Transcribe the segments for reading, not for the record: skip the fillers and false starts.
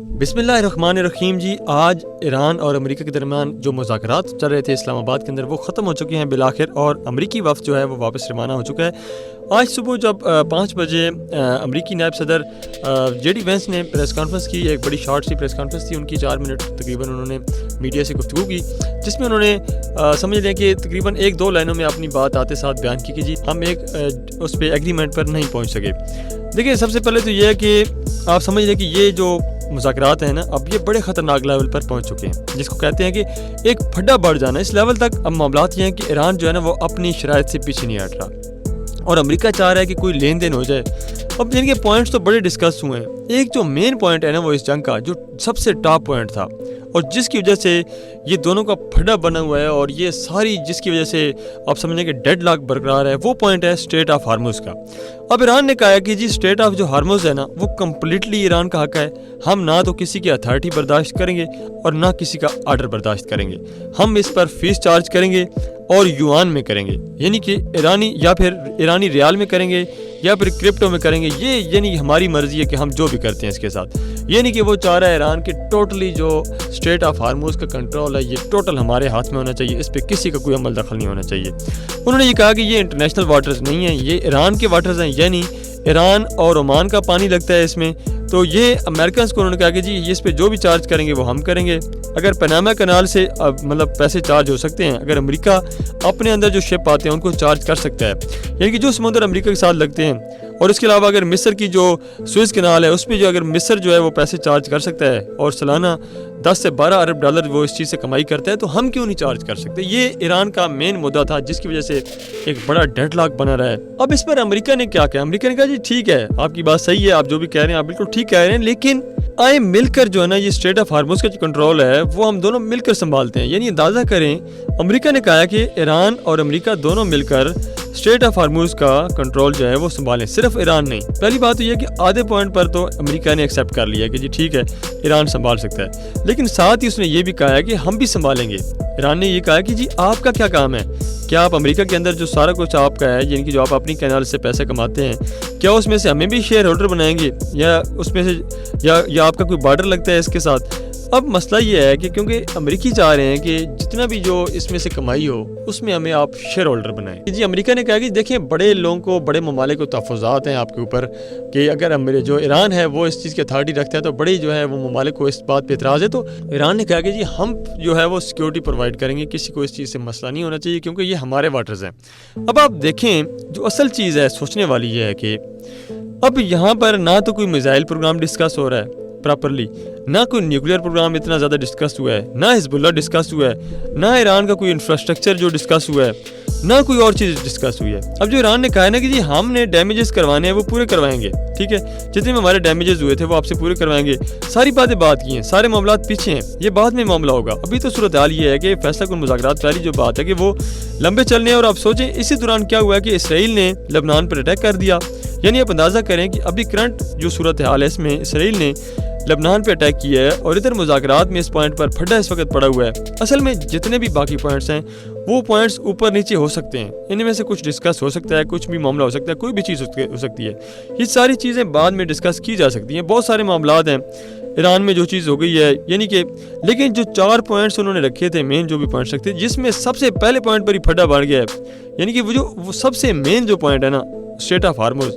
बिस्मिल्लाहिर्रहमानिर्रहीम जी। आज ईरान और अमेरिका के दरमियान जो मुज़ाकरात चल रहे थे इस्लामाबाद के अंदर वो ख़त्म हो चुके हैं बिलाखिर, और अमेरिकी वफ़द जो है वो वापस रवाना हो चुका है। आज सुबह जब 5 बजे अमेरिकी नायब सदर जेडी वेंस ने प्रेस कॉन्फ्रेंस की, एक बड़ी शॉर्ट सी प्रेस कॉन्फ्रेंस थी उनकी, 4 मिनट तकरीबन उन्होंने मीडिया से गुफ्तगू की, जिसमें उन्होंने समझ लें कि तकरीबन 1-2 लाइनों में अपनी बात आते साथ बयान की कि जी हम एक उस पर एग्रीमेंट पर नहीं पहुँच सके। देखिए, सबसे पहले तो ये है कि आप समझ लें कि ये जो मुज़ाकरात हैं ना, अब ये बड़े ख़तरनाक लेवल पर पहुंच चुके हैं, जिसको कहते हैं कि एक फड्डा बढ़ जाना। इस लेवल तक अब मामलात ये हैं कि ईरान जो है ना वो अपनी शराइत से पीछे नहीं हट रहा और अमेरिका चाह रहा है कि कोई लेन देन हो जाए। अब जिनके पॉइंट्स तो बड़े डिस्कस हुए हैं, एक जो मेन पॉइंट है ना वो इस जंग का जो सबसे टॉप पॉइंट था और जिसकी वजह से ये दोनों का फड्डा बना हुआ है और ये सारी जिसकी वजह से आप समझें कि डेड लॉक बरकरार है, वो पॉइंट है स्ट्रेट ऑफ हार्मुज़ का। अब ईरान ने कहा है कि जी स्ट्रेट ऑफ जो हार्मुज़ है ना वो कम्प्लीटली ईरान का हक है, हम ना तो किसी की अथॉरिटी बर्दाश्त करेंगे और ना किसी का आर्डर बर्दाश्त करेंगे। हम इस पर फीस चार्ज करेंगे और युआन में करेंगे, यानी कि ईरानी या फिर ईरानी रियाल में करेंगे या फिर क्रिप्टो में करेंगे। ये यानी हमारी मर्जी है कि हम जो भी करते हैं इसके साथ। यानी कि वो चाह रहा है ईरान की टोटली जो स्ट्रेट ऑफ हार्मुज़ का कंट्रोल है ये टोटल हमारे हाथ में होना चाहिए, इस पर किसी का कोई अमल दखल नहीं होना चाहिए। उन्होंने ये कहा कि ये इंटरनेशनल वाटर्स नहीं हैं, ये ईरान के वाटर्स हैं, यानी ईरान और ओमान का पानी लगता है इसमें। तो ये अमेरिकन को उन्होंने कहा कि जी इस पे जो भी चार्ज करेंगे वो हम करेंगे। अगर पनामा कनाल से मतलब पैसे चार्ज हो सकते हैं, अगर अमेरिका अपने अंदर जो शिप आते हैं उनको चार्ज कर सकता है, यानी कि जो समुद्र अमेरिका के साथ लगते हैं। और इसके अलावा अगर मिस्र की जो सुएज़ कनाल है उस पर जो अगर मिस्र जो है वो पैसे चार्ज कर सकता है और सालाना 10 से 12 अरब डॉलर वो इस चीज़ से कमाई करता है, तो हम क्यों नहीं चार्ज कर सकते। ये ईरान का मेन मुद्दा था जिसकी वजह से एक बड़ा डेडलॉक बना रहा है। अब इस पर अमेरिका ने क्या कहा, अमेरिका ने कहा जी ठीक है आपकी बात सही है, आप जो भी कह रहे हैं आप बिल्कुल ठीक कह रहे हैं, लेकिन आए मिलकर जो है ना ये स्ट्रेट ऑफ हार्मुज़ का जो कंट्रोल है वो हम दोनों मिलकर संभालते हैं। यानी अंदाज़ा करें, अमेरिका ने कहा कि ईरान और अमेरिका दोनों मिलकर स्ट्रेट ऑफ हार्मुज़ का कंट्रोल जो है वो संभालें, सिर्फ ईरान नहीं। पहली बात तो यह कि आधे पॉइंट पर तो अमेरिका ने एक्सेप्ट कर लिया कि जी ठीक है ईरान संभाल सकता है, लेकिन साथ ही उसने ये भी कहा है कि हम भी संभालेंगे। ईरान ने ये कहा कि जी आपका क्या काम है, क्या आप अमेरिका के अंदर जो सारा कुछ आपका है, यानी कि जो आप अपनी कैनाल से पैसे कमाते हैं, क्या उसमें से हमें भी शेयर होल्डर बनाएंगे या उसमें से या आपका कोई बॉर्डर लगता है इसके साथ। अब मसला ये है कि क्योंकि अमेरिकी चाह रहे हैं कि जितना भी जो इसमें से कमाई हो उसमें हमें आप शेयर होल्डर बनाएं। जी अमेरिका ने कहा कि देखें बड़े लोगों को, बड़े ममालिक को तहफ़्फ़ुज़ात हैं आपके ऊपर कि अगर मेरे जो ईरान है वो इस चीज़ की अथॉरिटी रखता है तो बड़ी जो है वो ममालिक को इस बात पे एतराज़ है। तो ईरान ने कहा कि जी हम जो है वो सिक्योरिटी प्रोवाइड करेंगे, किसी को इस चीज़ से मसला नहीं होना चाहिए क्योंकि ये हमारे वाटर्स हैं। अब आप देखें जो असल चीज़ है सोचने वाली ये है कि अब यहाँ पर ना तो कोई मिसाइल प्रोग्राम डिस्कस हो रहा है प्रॉपरली, ना कोई न्यूक्लियर प्रोग्राम इतना ज़्यादा डिस्कस हुआ है, ना हिजबुल्लाह डिस्कस हुआ है, ना ईरान का कोई इंफ्रास्ट्रक्चर जो डिस्कस हुआ है, ना कोई और चीज़ डिस्कस हुई है। अब जो ईरान ने कहा है ना कि जी हमने डैमेजेस करवाने हैं वो पूरे करवाएंगे, ठीक है, जितने भी हमारे डैमेजेस हुए थे वो आपसे पूरे करवाएंगे, सारी बातें बात की हैं, सारे मामलात पीछे हैं, ये बाद में मामला होगा। अभी तो सूरत हाल ये है कि फैसला कुन मुज़ाकरात पहली जो बात है कि वो लंबे चलने हैं। और आप सोचें इसी दौरान क्या हुआ है कि इसराइल ने लेबनान पर अटैक कर दिया। यानी आप अंदाज़ा करें कि अभी करंट जो सूरत हाल है इसमें इसराइल ने लेबनान पे अटैक किया है और इधर मुज़ाकरात में इस पॉइंट पर फड्डा इस वक्त पड़ा हुआ है। असल में जितने भी बाकी पॉइंट्स हैं वो पॉइंट्स ऊपर नीचे हो सकते हैं, इनमें से कुछ डिस्कस हो सकता है, कुछ भी मामला हो सकता है, कोई भी चीज़ हो सकती है। ये सारी चीज़ें बाद में डिस्कस की जा सकती हैं। बहुत सारे मामलात हैं ईरान में जो चीज़ हो गई है, यानी कि लेकिन जो 4 पॉइंट्स उन्होंने रखे थे मेन जो भी पॉइंट्स रखे थे, जिसमें सबसे पहले पॉइंट पर ही फड्डा बढ़ गया है, यानी कि वो सबसे मेन जो पॉइंट है ना स्ट्रेट ऑफ हार्मुज़,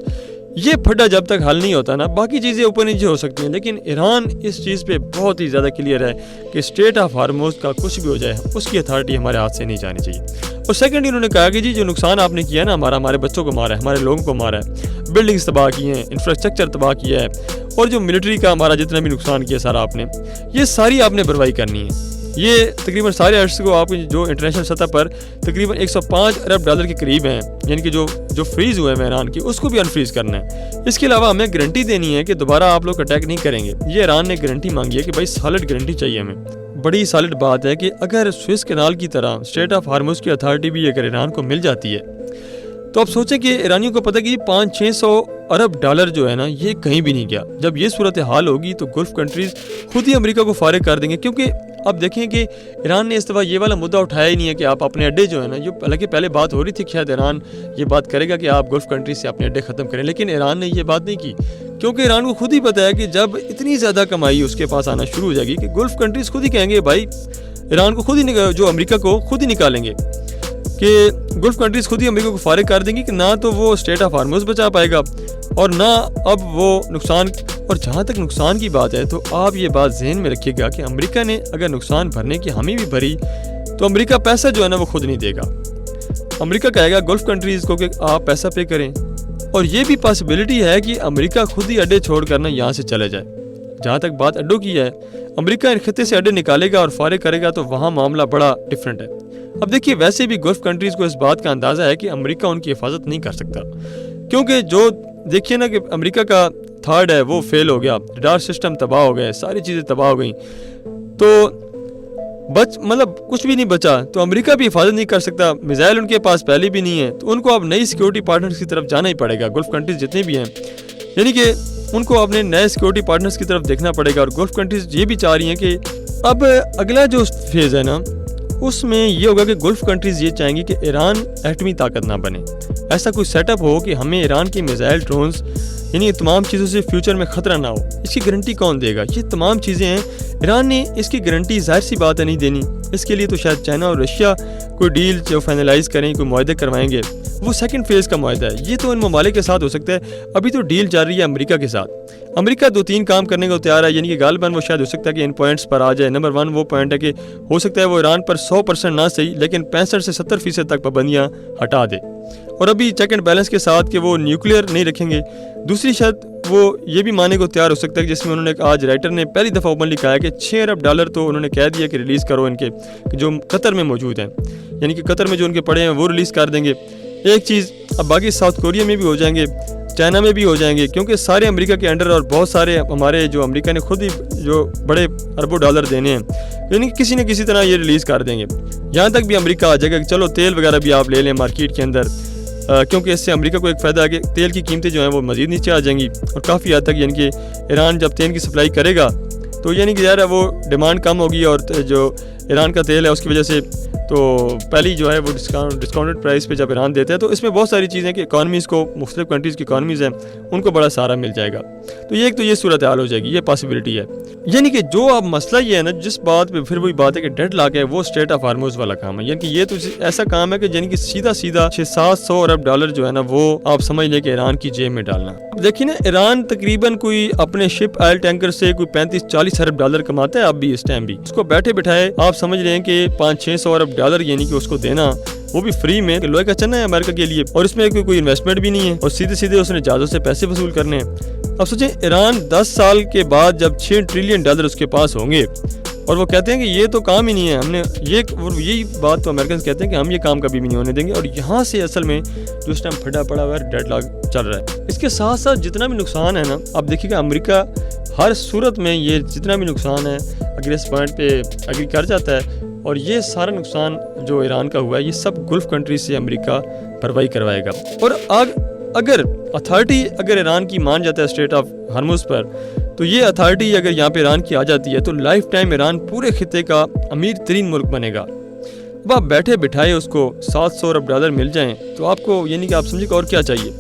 ये फड्डा जब तक हल नहीं होता ना बाकी चीज़ें ऊपर नीचे हो सकती हैं। लेकिन ईरान इस चीज़ पे बहुत ही ज़्यादा क्लियर है कि स्ट्रेट ऑफ हार्मुज़ का कुछ भी हो जाए उसकी अथॉरिटी हमारे हाथ से नहीं जानी चाहिए। और सेकंड इन्होंने कहा कि जी जो नुकसान आपने किया ना हमारे बच्चों को मारा है, हमारे लोगों को मारा है, बिल्डिंग्स तबाह की हैं, इंफ्रास्ट्रक्चर तबाह किया है और जो मिलिट्री का हमारा जितना भी नुकसान किया सारा आपने, ये सारी आपने भरपाई करनी है। ये तकरीबन सारे अर्ज को आप जो इंटरनेशनल सतह पर तकरीबन 105 अरब डॉलर के करीब हैं, यानी कि जो फ्रीज़ हुए हैं ईरान की उसको भी अनफ्रीज़ करना है। इसके अलावा हमें गारंटी देनी है कि दोबारा आप लोग अटैक नहीं करेंगे। ये ईरान ने गारंटी मांगी है कि भाई सॉलिड गारंटी चाहिए हमें। बड़ी सॉलिड बात है कि अगर स्विस कैनाल की तरह स्ट्रेट ऑफ हार्मुज़ की अथॉरिटी भी अगर ईरान को मिल जाती है तो आप सोचें कि ईरानियों को पता कि 500-600 अरब डॉलर जो है ना ये कहीं भी नहीं गया। जब ये सूरत हाल होगी तो गल्फ कंट्रीज़ खुद ही अमेरिका को फारिग कर देंगे, क्योंकि اب دیکھیں کہ ایران نے اس دفعہ یہ والا مدعا اٹھایا ہی نہیں ہے کہ آپ اپنے اڈے جو ہے نا، جو حالانکہ پہلے بات ہو رہی تھی کہ شاید ایران یہ بات کرے گا کہ آپ گلف کنٹری سے اپنے اڈے ختم کریں، لیکن ایران نے یہ بات نہیں کی، کیونکہ ایران کو خود ہی پتہ ہے کہ جب اتنی زیادہ کمائی اس کے پاس آنا شروع ہو جائے گی کہ گلف کنٹریز خود ہی کہیں گے بھائی ایران کو خود ہی جو امریکہ کو خود ہی نکالیں گے، کہ گلف کنٹریز خود ہی امریکہ کو فارغ کر دیں گی کہ نہ تو وہ اسٹیٹ آف ہارموز بچا پائے گا اور نہ اب وہ نقصان. اور جہاں تک نقصان کی بات ہے تو آپ یہ بات ذہن میں رکھیے گا کہ امریکہ نے اگر نقصان بھرنے کی حامی بھی بھری تو امریکہ پیسہ جو ہے نا وہ خود نہیں دے گا. امریکہ کہے گا گلف کنٹریز کو کہ آپ پیسہ پے کریں، اور یہ بھی پاسبلٹی ہے کہ امریکہ خود ہی اڈے چھوڑ کر نا یہاں سے چلے جائے. جہاں تک بات اڈوں کی ہے، امریکہ ان خطے سے اڈے نکالے گا اور فارغ کرے گا تو وہاں معاملہ بڑا ڈفرینٹ ہے. اب دیکھیے ویسے بھی گلف کنٹریز کو اس بات کا اندازہ ہے کہ امریکہ ان کی حفاظت نہیں کر سکتا، کیونکہ جو دیکھیے نا کہ امریکہ کا تھرڈ ہے وہ فیل ہو گیا، ریڈار سسٹم تباہ ہو گئے، ساری چیزیں تباہ ہو گئیں، تو مطلب کچھ بھی نہیں بچا، تو امریکہ بھی حفاظت نہیں کر سکتا. میزائل ان کے پاس پہلے بھی نہیں ہے، تو ان کو اب نئی سیکیورٹی پارٹنرز کی طرف جانا ہی پڑے گا. گلف کنٹریز جتنے بھی ہیں یعنی کہ ان کو اپنے نئے سیکیورٹی پارٹنرز کی طرف دیکھنا پڑے گا. اور گلف کنٹریز یہ بھی چاہ رہی ہیں کہ اب اگلا جو فیز ہے نا اس میں یہ ہوگا کہ گلف کنٹریز یہ چاہیں گی کہ ایران ایٹمی طاقت نہ بنے، ایسا کوئی سیٹ اپ ہو کہ ہمیں ایران کے میزائل ڈرونز یعنی تمام چیزوں سے فیوچر میں خطرہ نہ ہو. اس کی گارنٹی کون دے گا؟ یہ تمام چیزیں ہیں، ایران نے اس کی گارنٹی ظاہر سی بات ہے نہیں دینی. اس کے لیے تو شاید چائنا اور رشیا کوئی ڈیل جو فائنلائز کریں، کوئی معاہدے کروائیں گے، وہ سیکنڈ فیز کا معاہدہ ہے. یہ تو ان ممالک کے ساتھ ہو سکتا ہے، ابھی تو ڈیل جا رہی ہے امریکہ کے ساتھ. امریکہ 2-3 کام کرنے کو تیار ہے، یعنی کہ غالباً وہ شاید ہو سکتا ہے کہ ان پوائنٹس پر آ جائے. نمبر 1 وہ پوائنٹ ہے کہ ہو سکتا ہے وہ ایران پر 100% نہ صحیح لیکن 65 سے 70% تک پابندیاں ہٹا دے، اور ابھی چیک اینڈ بیلنس کے ساتھ کہ وہ نیوکلیئر نہیں رکھیں گے. دوسری شرط وہ یہ بھی ماننے کو تیار ہو سکتا ہے کہ جس میں انہوں نے آج رائٹر نے پہلی دفعہ اوپنلی کہا ہے کہ $6 ارب تو انہوں نے کہہ دیا کہ ریلیز کرو ان کے جو قطر میں موجود ہیں، یعنی کہ قطر میں جو ان کے پڑے ہیں وہ ریلیز کر دیں گے. ایک چیز اب باقی ساؤتھ کوریا میں بھی ہو جائیں گے، چائنا میں بھی ہو جائیں گے، کیونکہ سارے امریکہ کے انڈر اور بہت سارے ہمارے جو امریکہ نے خود ہی جو بڑے اربوں ڈالر دینے ہیں، یعنی کہ کسی نہ کسی طرح یہ ریلیز کر دیں گے. یہاں تک بھی امریکہ آ جائے گا کہ چلو تیل وغیرہ بھی آپ لے لیں مارکیٹ کے اندر، کیونکہ اس سے امریکہ کو ایک فائدہ ہے کہ تیل کی قیمتیں جو ہیں وہ مزید نیچے آ جائیں گی. اور کافی حد تک یعنی کہ ایران جب تیل کی سپلائی کرے گا تو یعنی کہ یار وہ ڈیمانڈ کم ہوگی، اور جو ایران کا تیل ہے اس کی وجہ سے تو پہلی جو ہے وہ ڈسکاؤنٹڈ پرائس پہ جب ایران دیتا ہے، تو اس میں بہت ساری چیزیں کہ اکانومیز کو، مختلف کنٹریز کی اکانومیز ہیں ان کو بڑا سہارا مل جائے گا. تو یہ ایک تو یہ صورتحال ہو جائے گی، یہ پاسبلٹی ہے. یعنی کہ جو اب مسئلہ یہ ہے نا جس بات پہ پھر وہی بات ہے کہ ڈیڈ لاک ہے، وہ اسٹیٹ آف ہارموز والا کام ہے. یعنی کہ یہ تو ایسا کام ہے کہ یعنی کہ سیدھا 600-700 ارب ڈالر جو ہے نا وہ آپ سمجھ لیں کہ ایران کی جیب میں ڈالنا. اب دیکھیں نا ایران تقریباً کوئی اپنے شپ آئل ٹینکر سے کوئی 35-40 ارب ڈالر کماتا ہے اب بھی، اس ٹائم بھی. اس کو بیٹھے بٹھائے آپ سمجھ لیں کہ 500-600 ارب ڈالر یعنی کہ اس کو دینا، وہ بھی فری میں، کہ لوہے کا چنا ہے امریکہ کے لیے، اور اس میں کوئی انویسٹمنٹ بھی نہیں ہے، اور سیدھے سیدھے اس نے جہازوں سے پیسے وصول کرنے ہیں. اب سوچیں ایران 10 سال کے بعد جب $6 ٹریلین اس کے پاس ہوں گے، اور وہ کہتے ہیں کہ یہ تو کام ہی نہیں ہے، ہم نے یہی بات تو امریکنز کہتے ہیں کہ ہم یہ کام کبھی بھی نہیں ہونے دیں گے. اور یہاں سے اصل میں جو اس ٹائم پھٹا پڑا ہوا ہے ڈیڈ لاک چل رہا ہے. اس کے ساتھ ساتھ جتنا بھی نقصان ہے نا، اب دیکھیے گا امریکہ ہر صورت میں یہ جتنا بھی نقصان ہے اگر اس پوائنٹ پہ اگری کر جاتا ہے، اور یہ سارا نقصان جو ایران کا ہوا ہے یہ سب گلف کنٹری سے امریکہ بھرپائی کروائے گا. اور اگر اتھارٹی اگر ایران کی مان جاتا ہے اسٹریٹ آف ہارموز پر، تو یہ اتھارٹی اگر یہاں پہ ایران کی آ جاتی ہے تو لائف ٹائم ایران پورے خطے کا امیر ترین ملک بنے گا. اب آپ بیٹھے بٹھائے اس کو $700 ارب مل جائیں تو آپ کو یعنی کہ آپ سمجھے کہ اور کیا چاہیے.